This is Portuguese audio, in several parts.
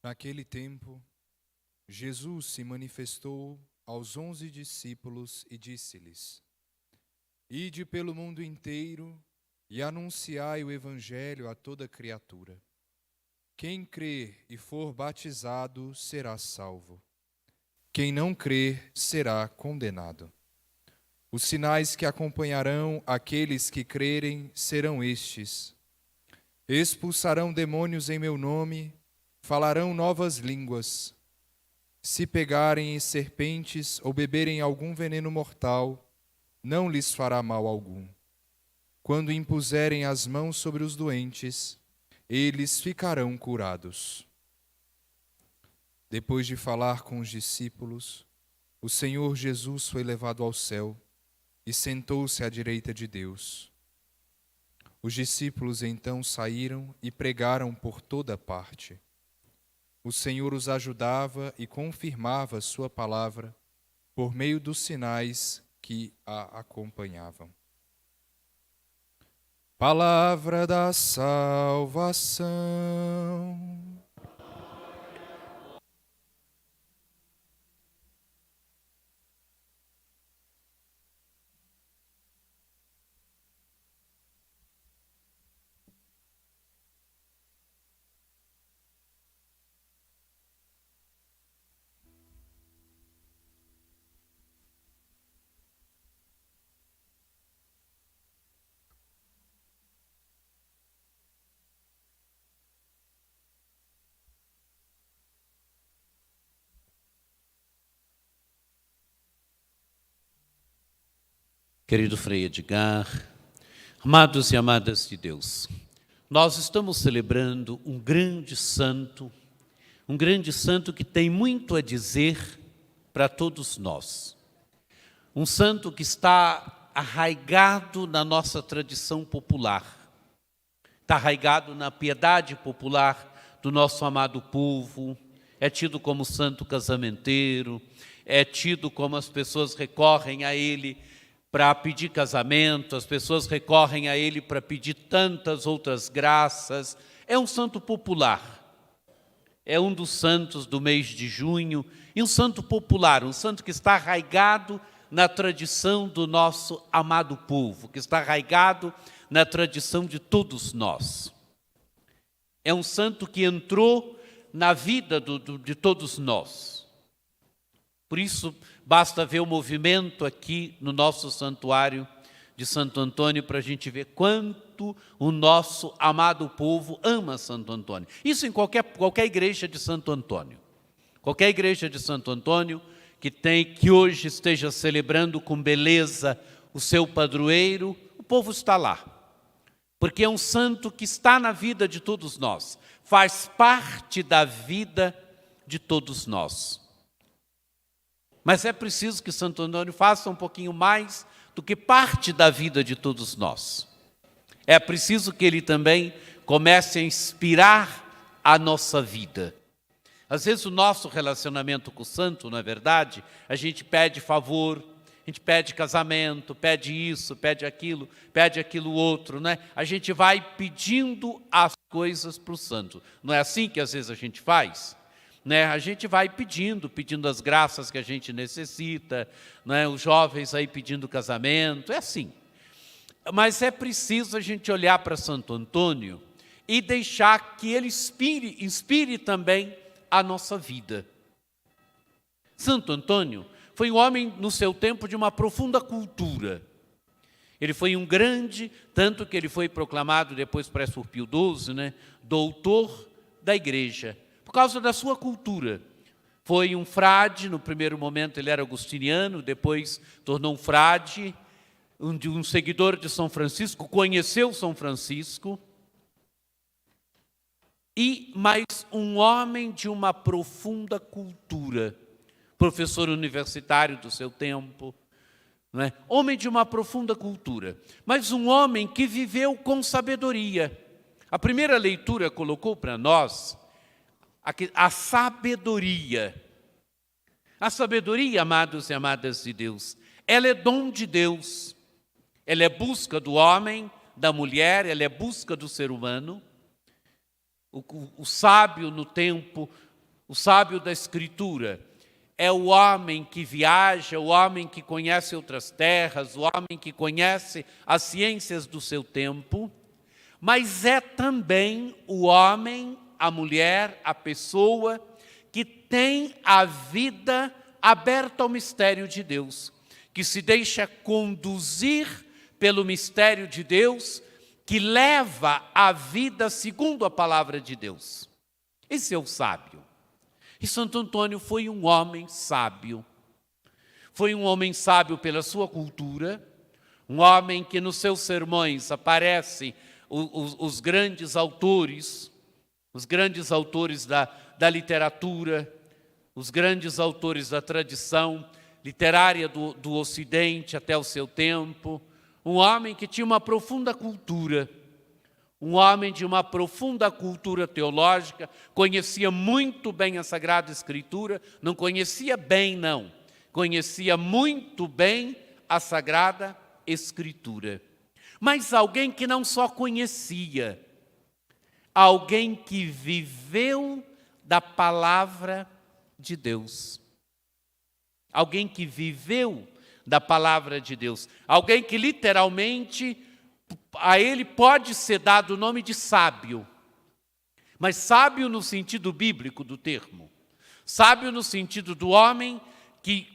Naquele tempo, Jesus se manifestou aos 11 discípulos e disse-lhes: Ide pelo mundo inteiro e anunciai o Evangelho a toda criatura. Quem crer e for batizado será salvo. Quem não crer será condenado. Os sinais que acompanharão aqueles que crerem serão estes: expulsarão demônios em meu nome, falarão novas línguas. Se pegarem em serpentes ou beberem algum veneno mortal, não lhes fará mal algum. Quando impuserem as mãos sobre os doentes, eles ficarão curados. Depois de falar com os discípulos, o Senhor Jesus foi levado ao céu e sentou-se à direita de Deus. Os discípulos então saíram e pregaram por toda parte. O Senhor os ajudava e confirmava sua palavra por meio dos sinais que a acompanhavam. Palavra da salvação. Querido Frei Edgar, amados e amadas de Deus, nós estamos celebrando um grande santo que tem muito a dizer para todos nós. Um santo que está arraigado na nossa tradição popular, está arraigado na piedade popular do nosso amado povo, é tido como santo casamenteiro, é tido como as pessoas recorrem a ele para pedir casamento, as pessoas recorrem a ele para pedir tantas outras graças. É um santo popular, é um dos santos do mês de junho, e um santo popular, um santo que está arraigado na tradição do nosso amado povo, que está arraigado na tradição de todos nós. É um santo que entrou na vida de todos nós. Por isso, basta ver o movimento aqui no nosso santuário de Santo Antônio para a gente ver quanto o nosso amado povo ama Santo Antônio. Isso em qualquer igreja de Santo Antônio. Qualquer igreja de Santo Antônio que hoje esteja celebrando com beleza o seu padroeiro, o povo está lá. Porque é um santo que está na vida de todos nós, faz parte da vida de todos nós. Mas é preciso que Santo Antônio faça um pouquinho mais do que parte da vida de todos nós. É preciso que ele também comece a inspirar a nossa vida. Às vezes o nosso relacionamento com o santo, não é verdade? A gente pede favor, a gente pede casamento, pede isso, pede aquilo outro, né? A gente vai pedindo as coisas para o santo. Não é assim que às vezes a gente faz? Né? A gente vai pedindo as graças que a gente necessita, né? Os jovens aí pedindo casamento, é assim. Mas é preciso a gente olhar para Santo Antônio e deixar que ele inspire também a nossa vida. Santo Antônio foi um homem no seu tempo de uma profunda cultura. Ele foi um grande, tanto que ele foi proclamado depois por Pio XII, né? Doutor da Igreja. Por causa da sua cultura. Foi um frade, no primeiro momento ele era agustiniano, depois tornou um frade, um seguidor de São Francisco, conheceu São Francisco, e mais um homem de uma profunda cultura, professor universitário do seu tempo, né? Homem de uma profunda cultura, mas um homem que viveu com sabedoria. A primeira leitura colocou para nós a sabedoria. A sabedoria, amados e amadas de Deus, ela é dom de Deus. Ela é busca do homem, da mulher, ela é busca do ser humano. O sábio no tempo O sábio da Escritura é o homem que viaja, o homem que conhece outras terras, o homem que conhece as ciências do seu tempo, mas é também o homem, a mulher, a pessoa que tem a vida aberta ao mistério de Deus, que se deixa conduzir pelo mistério de Deus, que leva a vida segundo a palavra de Deus. Esse é o sábio. E Santo Antônio foi um homem sábio. Foi um homem sábio pela sua cultura, um homem que nos seus sermões aparecem os grandes autores da literatura, os grandes autores da tradição literária do Ocidente até o seu tempo, um homem que tinha uma profunda cultura, um homem de uma profunda cultura teológica, conhecia muito bem a Sagrada Escritura, não conhecia bem, não, conhecia muito bem a Sagrada Escritura. Mas alguém que não só conhecia, alguém que viveu da palavra de Deus. Alguém que viveu da palavra de Deus. Alguém que literalmente, a ele pode ser dado o nome de sábio. Mas sábio no sentido bíblico do termo. Sábio no sentido do homem que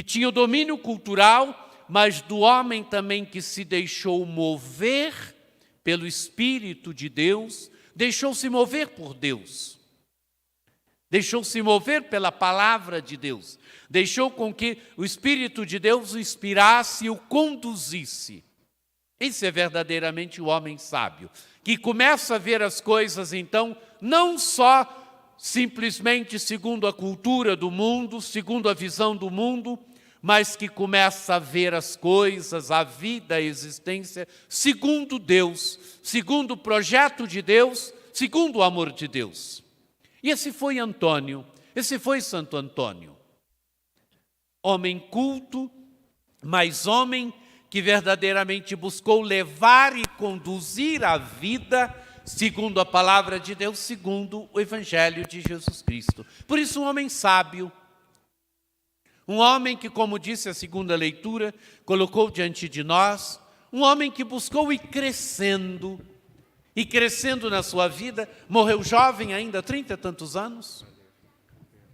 tinha o domínio cultural, mas do homem também que se deixou mover pelo Espírito de Deus, deixou-se mover por Deus. Deixou-se mover pela palavra de Deus. Deixou com que o Espírito de Deus o inspirasse e o conduzisse. Esse é verdadeiramente o homem sábio, que começa a ver as coisas, então, não só simplesmente segundo a cultura do mundo, segundo a visão do mundo, mas que começa a ver as coisas, a vida, a existência, segundo Deus, segundo o projeto de Deus, segundo o amor de Deus. E esse foi Antônio, esse foi Santo Antônio. Homem culto, mas homem que verdadeiramente buscou levar e conduzir a vida segundo a palavra de Deus, segundo o Evangelho de Jesus Cristo. Por isso, um homem sábio, um homem que, como disse a segunda leitura, colocou diante de nós, um homem que buscou ir crescendo, e crescendo na sua vida, morreu jovem ainda, 30 e tantos anos,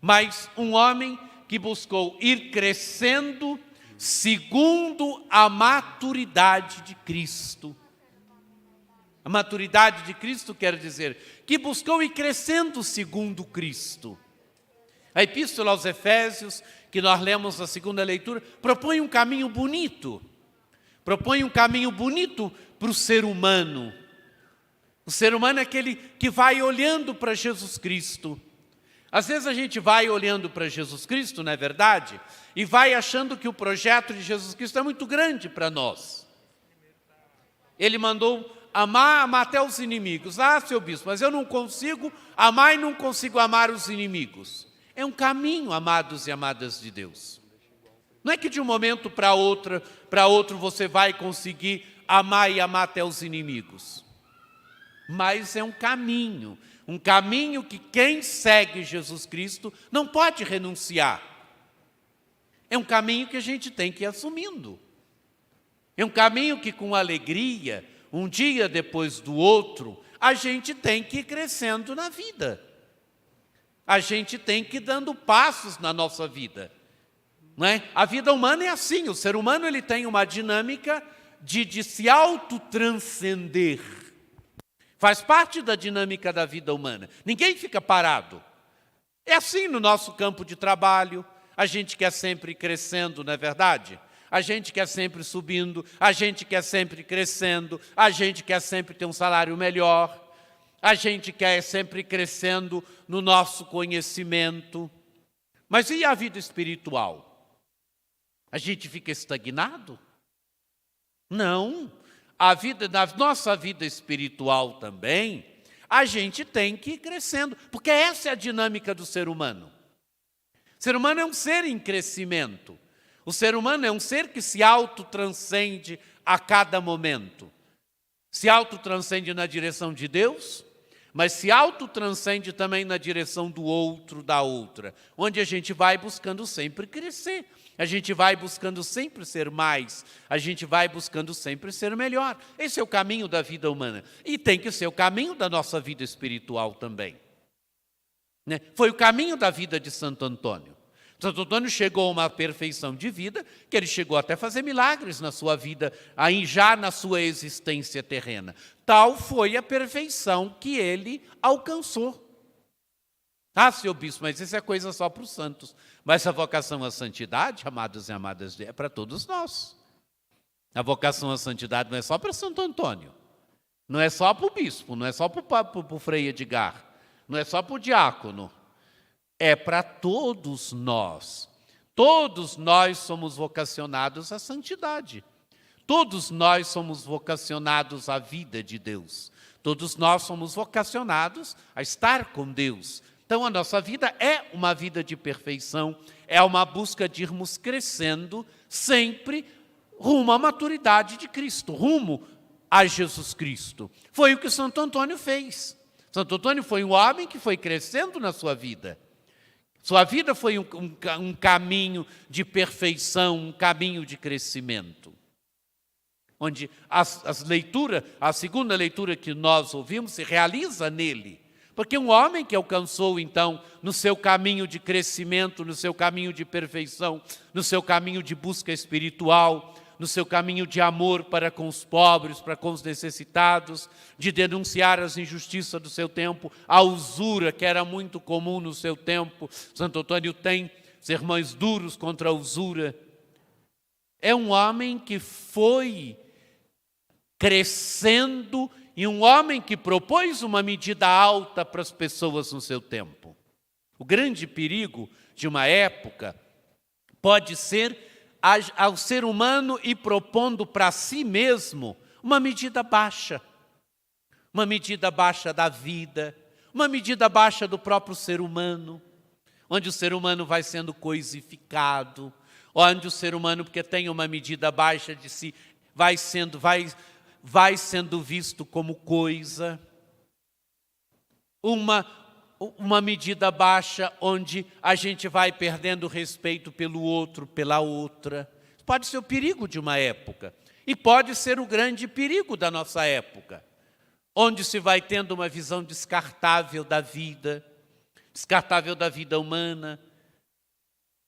mas um homem que buscou ir crescendo segundo a maturidade de Cristo. A maturidade de Cristo quer dizer que buscou ir crescendo segundo Cristo. A Epístola aos Efésios, que nós lemos na segunda leitura, propõe um caminho bonito. Propõe um caminho bonito para o ser humano. O ser humano é aquele que vai olhando para Jesus Cristo. Às vezes a gente vai olhando para Jesus Cristo, não é verdade? E vai achando que o projeto de Jesus Cristo é muito grande para nós. Ele mandou amar até os inimigos. Ah, seu bispo, mas eu não consigo amar e não consigo amar os inimigos. É um caminho, amados e amadas de Deus. Não é que de um momento para outro você vai conseguir amar e amar até os inimigos. Mas é um caminho que quem segue Jesus Cristo não pode renunciar. É um caminho que a gente tem que ir assumindo. É um caminho que com alegria, um dia depois do outro, a gente tem que ir crescendo na vida. A gente tem que ir dando passos na nossa vida. Não é? A vida humana é assim, o ser humano ele tem uma dinâmica de se autotranscender. Faz parte da dinâmica da vida humana. Ninguém fica parado. É assim no nosso campo de trabalho. A gente quer sempre ir crescendo, não é verdade? A gente quer sempre subindo, a gente quer sempre crescendo, a gente quer sempre ter um salário melhor, a gente quer sempre crescendo no nosso conhecimento. Mas e a vida espiritual? A gente fica estagnado? Não. Na nossa vida espiritual também, a gente tem que ir crescendo, porque essa é a dinâmica do ser humano. O ser humano é um ser em crescimento. O ser humano é um ser que se autotranscende a cada momento. Se autotranscende na direção de Deus, mas se autotranscende também na direção do outro, da outra, onde a gente vai buscando sempre crescer, a gente vai buscando sempre ser mais, a gente vai buscando sempre ser melhor. Esse é o caminho da vida humana e tem que ser o caminho da nossa vida espiritual também. Né? Foi o caminho da vida de Santo Antônio. Santo Antônio chegou a uma perfeição de vida, que ele chegou até a fazer milagres na sua vida, aí já na sua existência terrena. Tal foi a perfeição que ele alcançou. Ah, seu bispo, mas isso é coisa só para os santos. Mas a vocação à santidade, amados e amadas, é para todos nós. A vocação à santidade não é só para Santo Antônio, não é só para o bispo, não é só para o Frei Edgar, não é só para o diácono. É para todos nós. Todos nós somos vocacionados à santidade. Todos nós somos vocacionados à vida de Deus. Todos nós somos vocacionados a estar com Deus. Então, a nossa vida é uma vida de perfeição, é uma busca de irmos crescendo sempre rumo à maturidade de Cristo, rumo a Jesus Cristo. Foi o que Santo Antônio fez. Santo Antônio foi um homem que foi crescendo na sua vida. Sua vida foi um caminho de perfeição, um caminho de crescimento. Onde a segunda leitura que nós ouvimos se realiza nele. Porque um homem que alcançou, então, no seu caminho de crescimento, no seu caminho de perfeição, no seu caminho de busca espiritual, no seu caminho de amor para com os pobres, para com os necessitados, de denunciar as injustiças do seu tempo, a usura que era muito comum no seu tempo. Santo Antônio tem sermões duros contra a usura. É um homem que foi crescendo e um homem que propôs uma medida alta para as pessoas no seu tempo. O grande perigo de uma época pode ser ao ser humano ir propondo para si mesmo uma medida baixa da vida, uma medida baixa do próprio ser humano, onde o ser humano vai sendo coisificado, onde o ser humano, porque tem uma medida baixa de si, vai sendo visto como coisa, uma medida baixa onde a gente vai perdendo respeito pelo outro, pela outra. Pode ser o perigo de uma época e pode ser o grande perigo da nossa época, onde se vai tendo uma visão descartável da vida humana,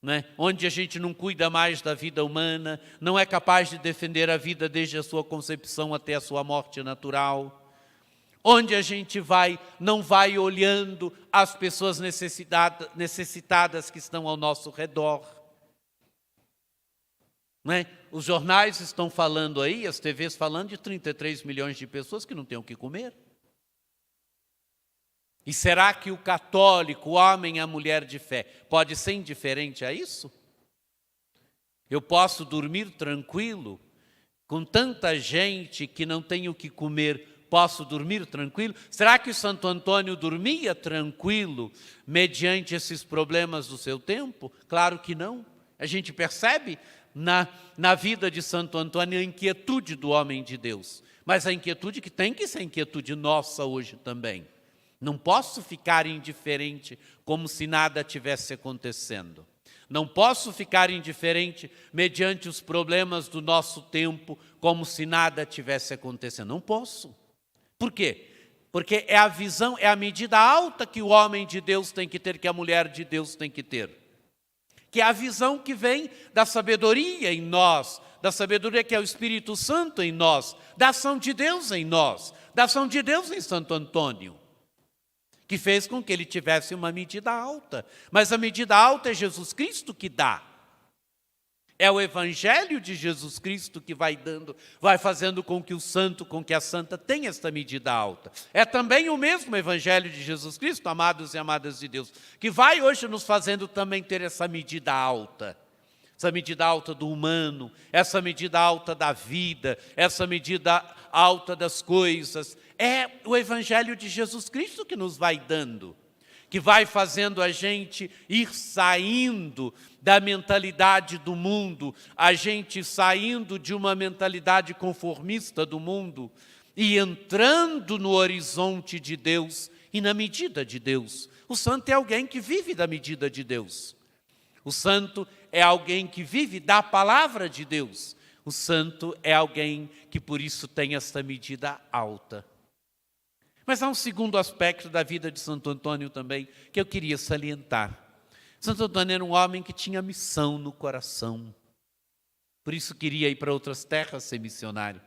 né? Onde a gente não cuida mais da vida humana, não é capaz de defender a vida desde a sua concepção até a sua morte natural. Onde a gente não vai olhando as pessoas necessitadas que estão ao nosso redor. Né? Os jornais estão falando aí, as TVs falando de 33 milhões de pessoas que não têm o que comer. E será que o católico, o homem e a mulher de fé, pode ser indiferente a isso? Eu posso dormir tranquilo com tanta gente que não tem o que comer. Posso dormir tranquilo? Será que Santo Antônio dormia tranquilo mediante esses problemas do seu tempo? Claro que não. A gente percebe na vida de Santo Antônio a inquietude do homem de Deus. Mas a inquietude que tem que ser a inquietude nossa hoje também. Não posso ficar indiferente como se nada tivesse acontecendo. Não posso ficar indiferente mediante os problemas do nosso tempo como se nada tivesse acontecendo. Não posso. Por quê? Porque é a visão, é a medida alta que o homem de Deus tem que ter, que a mulher de Deus tem que ter. Que é a visão que vem da sabedoria em nós, da sabedoria que é o Espírito Santo em nós, da ação de Deus em nós, da ação de Deus em Santo Antônio, que fez com que ele tivesse uma medida alta. Mas a medida alta é Jesus Cristo que dá. É o Evangelho de Jesus Cristo que vai fazendo com que o santo, com que a santa tenha esta medida alta. É também o mesmo Evangelho de Jesus Cristo, amados e amadas de Deus, que vai hoje nos fazendo também ter essa medida alta. Essa medida alta do humano, essa medida alta da vida, essa medida alta das coisas. É o Evangelho de Jesus Cristo que nos vai dando, que vai fazendo a gente ir saindo da mentalidade do mundo, a gente saindo de uma mentalidade conformista do mundo e entrando no horizonte de Deus e na medida de Deus. O santo é alguém que vive da medida de Deus. O santo é alguém que vive da palavra de Deus. O santo é alguém que por isso tem esta medida alta. Mas há um segundo aspecto da vida de Santo Antônio também que eu queria salientar. Santo Antônio era um homem que tinha missão no coração. Por isso queria ir para outras terras ser missionário.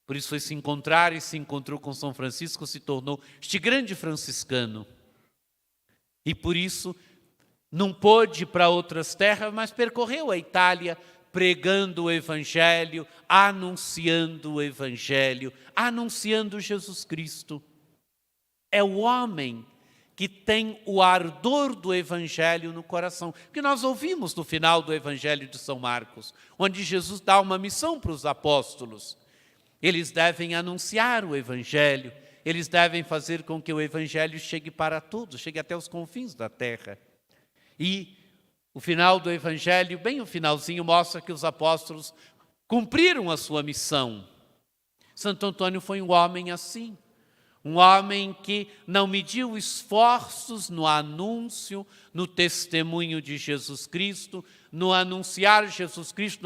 Por isso foi se encontrar e se encontrou com São Francisco, se tornou este grande franciscano. E por isso não pôde ir para outras terras, mas percorreu a Itália pregando o Evangelho, anunciando o Evangelho, anunciando Jesus Cristo. É o homem que tem o ardor do Evangelho no coração. Porque nós ouvimos no final do Evangelho de São Marcos, onde Jesus dá uma missão para os apóstolos. Eles devem anunciar o Evangelho, eles devem fazer com que o Evangelho chegue para todos, chegue até os confins da terra. E o final do Evangelho, bem o finalzinho, mostra que os apóstolos cumpriram a sua missão. Santo Antônio foi um homem assim. Um homem que não mediu esforços no anúncio, no testemunho de Jesus Cristo, no anunciar Jesus Cristo,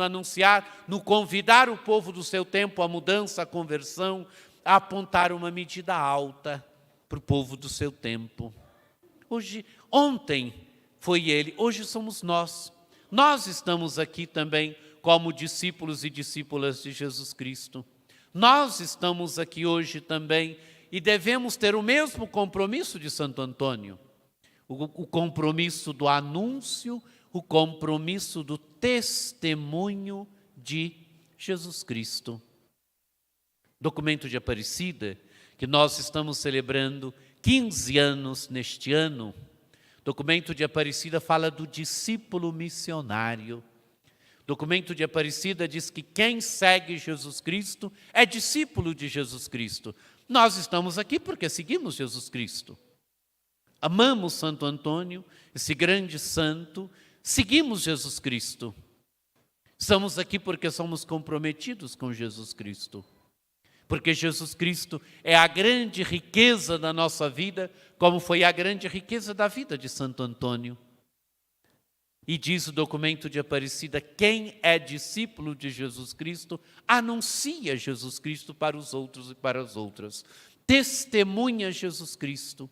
no convidar o povo do seu tempo à mudança, à conversão, a apontar uma medida alta para o povo do seu tempo. Ontem foi ele, hoje somos nós. Nós estamos aqui também como discípulos e discípulas de Jesus Cristo. Nós estamos aqui hoje também e devemos ter o mesmo compromisso de Santo Antônio, o compromisso do anúncio, o compromisso do testemunho de Jesus Cristo. Documento de Aparecida, que nós estamos celebrando 15 anos neste ano. Documento de Aparecida fala do discípulo missionário. Documento de Aparecida diz que quem segue Jesus Cristo é discípulo de Jesus Cristo. Nós estamos aqui porque seguimos Jesus Cristo. Amamos Santo Antônio, esse grande santo, seguimos Jesus Cristo. Estamos aqui porque somos comprometidos com Jesus Cristo. Porque Jesus Cristo é a grande riqueza da nossa vida, como foi a grande riqueza da vida de Santo Antônio. E diz o documento de Aparecida, quem é discípulo de Jesus Cristo, anuncia Jesus Cristo para os outros e para as outras. Testemunha Jesus Cristo.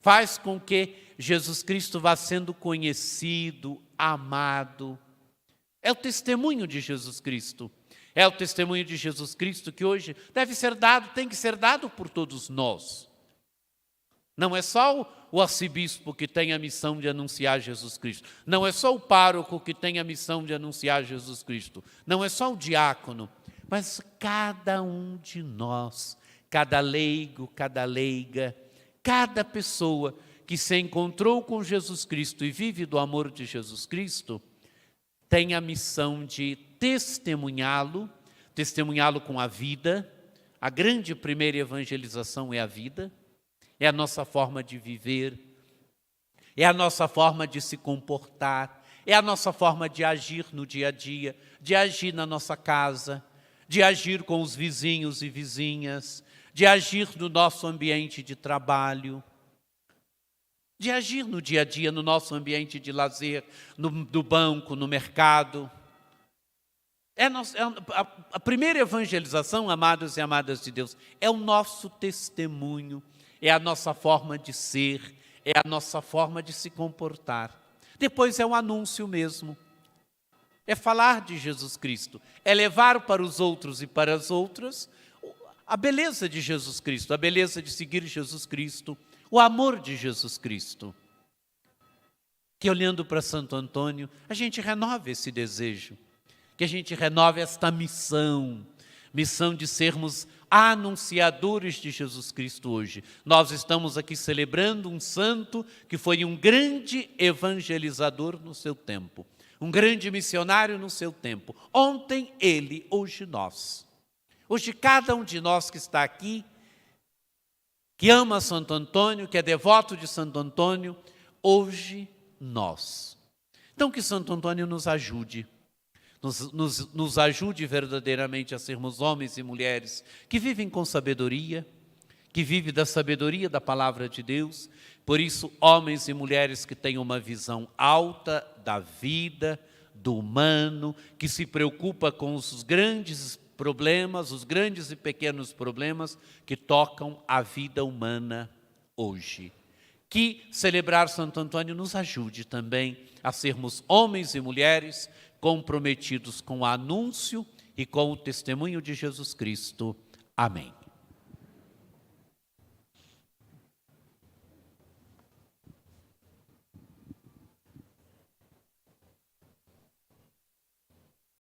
Faz com que Jesus Cristo vá sendo conhecido, amado. É o testemunho de Jesus Cristo. É o testemunho de Jesus Cristo que hoje deve ser dado, tem que ser dado por todos nós. Não é só o arcebispo que tem a missão de anunciar Jesus Cristo. Não é só o pároco que tem a missão de anunciar Jesus Cristo. Não é só o diácono. Mas cada um de nós, cada leigo, cada leiga, cada pessoa que se encontrou com Jesus Cristo e vive do amor de Jesus Cristo, tem a missão de testemunhá-lo com a vida. A grande primeira evangelização é a vida. É a nossa forma de viver, é a nossa forma de se comportar, é a nossa forma de agir no dia a dia, de agir na nossa casa, de agir com os vizinhos e vizinhas, de agir no nosso ambiente de trabalho, de agir no dia a dia, no nosso ambiente de lazer, no banco, no mercado. A primeira evangelização, amados e amadas de Deus, é o nosso testemunho. É a nossa forma de ser, é a nossa forma de se comportar. Depois é o anúncio mesmo. É falar de Jesus Cristo. É levar para os outros e para as outras a beleza de Jesus Cristo, a beleza de seguir Jesus Cristo, o amor de Jesus Cristo. Que olhando para Santo Antônio, a gente renove esse desejo. Que a gente renove esta missão de sermos anunciadores de Jesus Cristo hoje. Nós estamos aqui celebrando um santo que foi um grande evangelizador no seu tempo, um grande missionário no seu tempo. Ontem ele, hoje nós. Hoje cada um de nós que está aqui, que ama Santo Antônio, que é devoto de Santo Antônio, hoje nós. Então que Santo Antônio nos ajude. Nos ajude verdadeiramente a sermos homens e mulheres que vivem com sabedoria, que vive da sabedoria da palavra de Deus. Por isso, homens e mulheres que têm uma visão alta da vida, do humano, que se preocupa com os grandes problemas, os grandes e pequenos problemas que tocam a vida humana hoje. Que celebrar Santo Antônio nos ajude também a sermos homens e mulheres comprometidos com o anúncio e com o testemunho de Jesus Cristo. Amém.